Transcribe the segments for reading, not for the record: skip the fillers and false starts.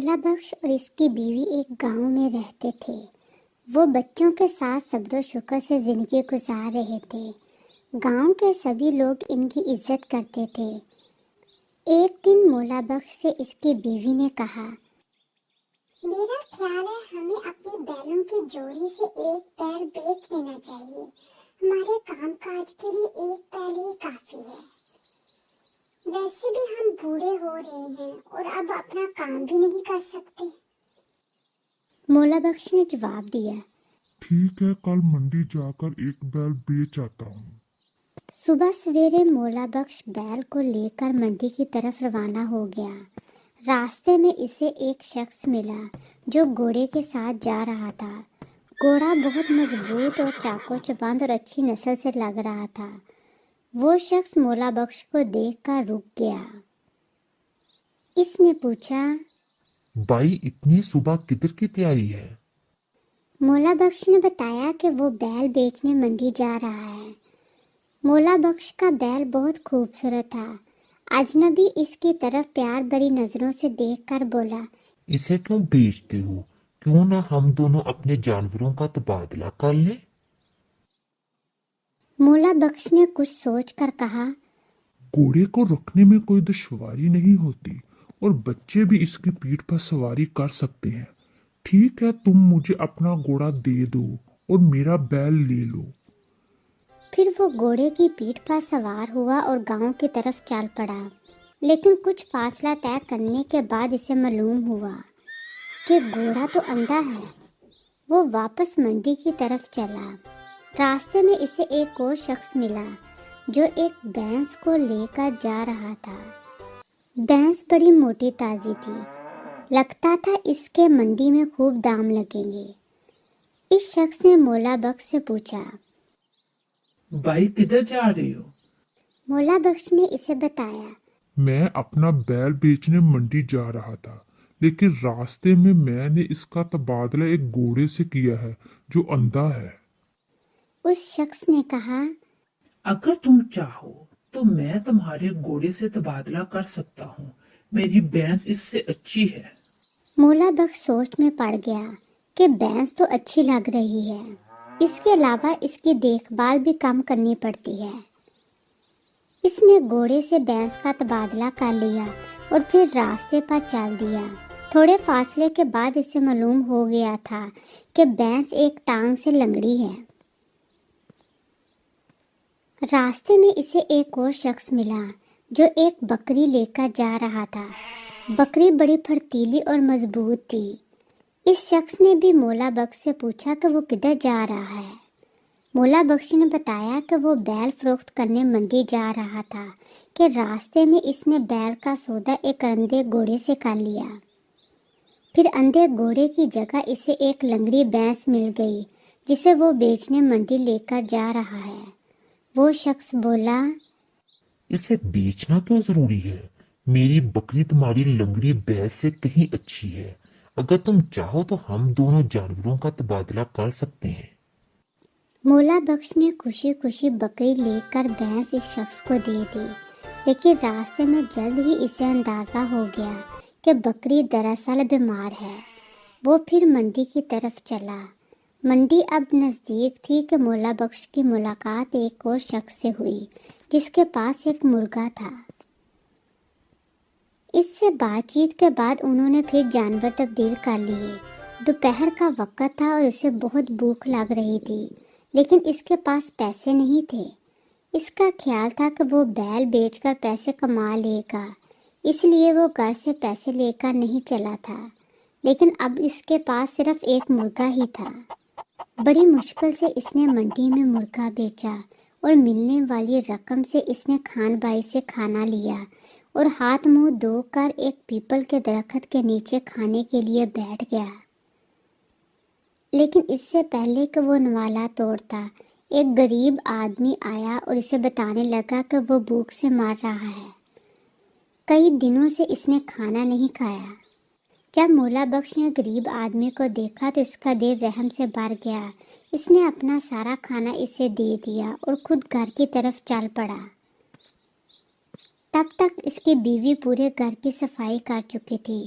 مولا بخش اور اس کی بیوی ایک گاؤں میں رہتے تھے۔ وہ بچوں کے ساتھ صبر و شکر سے زندگی گزار رہے تھے۔ گاؤں کے سبھی لوگ ان کی عزت کرتے تھے۔ ایک دن مولا بخش سے اس کی بیوی نے کہا، میرا خیال ہے ہمیں اپنی بیلوں کی جوڑی سے ایک بیل بیچ دینا چاہیے۔ ہمارے کام کاج کے لیے ایک بیل ہی کافی ہے۔ ویسے بھی ہم بوڑھے ہو رہے ہیں اور اب اپنا کام بھی نہیں کر سکتے۔ مولا بخش نے جواب دیا، ٹھیک ہے، کل منڈی جا کر ایک بیل بیچ آتا ہوں۔ صبح سویرے مولا بخش بیل کو لے کر منڈی کی طرف روانہ ہو گیا۔ راستے میں اسے ایک شخص ملا جو گھوڑے کے ساتھ جا رہا تھا۔ گھوڑا بہت مضبوط اور چاقو چبند اور اچھی نسل سے لگ رہا تھا۔ وہ شخص مولا بخش کو دیکھ کر رک گیا۔ اس نے پوچھا، بھائی اتنی صبح کدھر کی تیاری ہے؟ مولا بخش نے بتایا کہ وہ بیل بیچنے منڈی جا رہا ہے۔ مولا بخش کا بیل بہت خوبصورت تھا۔ اجنبی اس کی طرف پیار بھری نظروں سے دیکھ کر بولا، اسے کیوں بیچتے ہو؟ کیوں نہ ہم دونوں اپنے جانوروں کا تبادلہ کر لیں؟ مولا بخش نے کچھ سوچ کر کہا، گھوڑے کو رکھنے میں کوئی دشواری نہیں ہوتی اور بچے بھی اس کی پیٹھ پر سواری کر سکتے ہیں۔ ٹھیک ہے، تم مجھے اپنا گھوڑا دے دو اور میرا بیل لے لو۔ پھر وہ گھوڑے کی پیٹھ پر سوار ہوا اور گاؤں کی طرف چل پڑا۔ لیکن کچھ فاصلہ طے کرنے کے بعد اسے معلوم ہوا کہ گھوڑا تو اندھا ہے۔ وہ واپس منڈی کی طرف چلا۔ راستے میں اسے ایک اور شخص ملا جو ایک بھینس کو لے کر جا رہا تھا۔ بھینس بڑی موٹی تازی تھی۔ لگتا تھا اس کے منڈی میں خوب دام لگیں گے۔ اس شخص نے مولا بخش سے پوچھا، بھائی کدھر جا رہے ہو؟ مولا بخش نے اسے بتایا، میں اپنا بیل بیچنے منڈی جا رہا تھا، لیکن راستے میں نے اس کا تبادلہ ایک گھوڑے سے کیا ہے جو اندھا ہے۔ اس شخص نے کہا، اگر تم چاہو تو میں تمہارے گھوڑے سے تبادلہ کر سکتا ہوں۔ میری بھینس اس سے اچھی ہے۔ مولا بخش سوچ میں پڑ گیا کہ بھینس تو اچھی لگ رہی ہے، اس کے علاوہ اس کی دیکھ بھال بھی کم کرنی پڑتی ہے۔ اس نے گھوڑے سے بھینس کا تبادلہ کر لیا اور پھر راستے پر چل دیا۔ تھوڑے فاصلے کے بعد اسے معلوم ہو گیا تھا کہ بھینس ایک ٹانگ سے لنگڑی ہے۔ راستے میں اسے ایک اور شخص ملا جو ایک بکری لے کر جا رہا تھا۔ بکری بڑی پھرتیلی اور مضبوط تھی۔ اس شخص نے بھی مولا بخش سے پوچھا کہ وہ کدھر جا رہا ہے۔ مولا بخش نے بتایا کہ وہ بیل فروخت کرنے منڈی جا رہا تھا کہ راستے میں اس نے بیل کا سودا ایک اندھے گھوڑے سے کر لیا۔ پھر اندھے گھوڑے کی جگہ اسے ایک لنگڑی بھینس مل گئی جسے وہ بیچنے منڈی لے کر جا رہا ہے۔ وہ شخص بولا، اسے بیچنا کیوں ضروری ہے؟ میری بکری تمہاری لنگڑی بھینس سے کہیں اچھی ہے۔ اگر تم چاہو تو ہم دونوں جانوروں کا تبادلہ کر سکتے ہیں۔ مولا بخش نے خوشی خوشی بکری لے کر بھینس اس شخص کو دے دی، لیکن راستے میں جلد ہی اسے اندازہ ہو گیا کہ بکری دراصل بیمار ہے۔ وہ پھر منڈی کی طرف چلا۔ منڈی اب نزدیک تھی کہ مولا بخش کی ملاقات ایک اور شخص سے ہوئی جس کے پاس ایک مرغا تھا۔ اس سے بات چیت کے بعد انہوں نے پھر جانور تبدیل کر لیے۔ دوپہر کا وقت تھا اور اسے بہت بھوک لگ رہی تھی، لیکن اس کے پاس پیسے نہیں تھے۔ اس کا خیال تھا کہ وہ بیل بیچ کر پیسے کما لے گا، اس لیے وہ گھر سے پیسے لے کر نہیں چلا تھا۔ لیکن اب اس کے پاس صرف ایک مرغا ہی تھا۔ بڑی مشکل سے اس نے منڈی میں مرغا بیچا اور ملنے والی رقم سے اس نے خان بھائی سے کھانا لیا اور ہاتھ منہ دھو کر ایک پیپل کے درخت کے نیچے کھانے کے لیے بیٹھ گیا۔ لیکن اس سے پہلے کہ وہ نوالا توڑتا، ایک غریب آدمی آیا اور اسے بتانے لگا کہ وہ بھوک سے مر رہا ہے۔ کئی دنوں سے اس نے کھانا نہیں کھایا۔ جب مولا بخش نے غریب آدمی کو دیکھا تو اس کا دل رحم سے بھر گیا۔ اس نے اپنا سارا کھانا اسے دے دیا اور خود گھر کی طرف چل پڑا۔ تب تک اس کی بیوی پورے گھر کی صفائی کر چکی تھی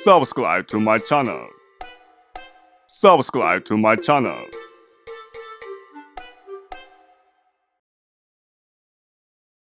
Subscribe to my channel. Subscribe to my channel.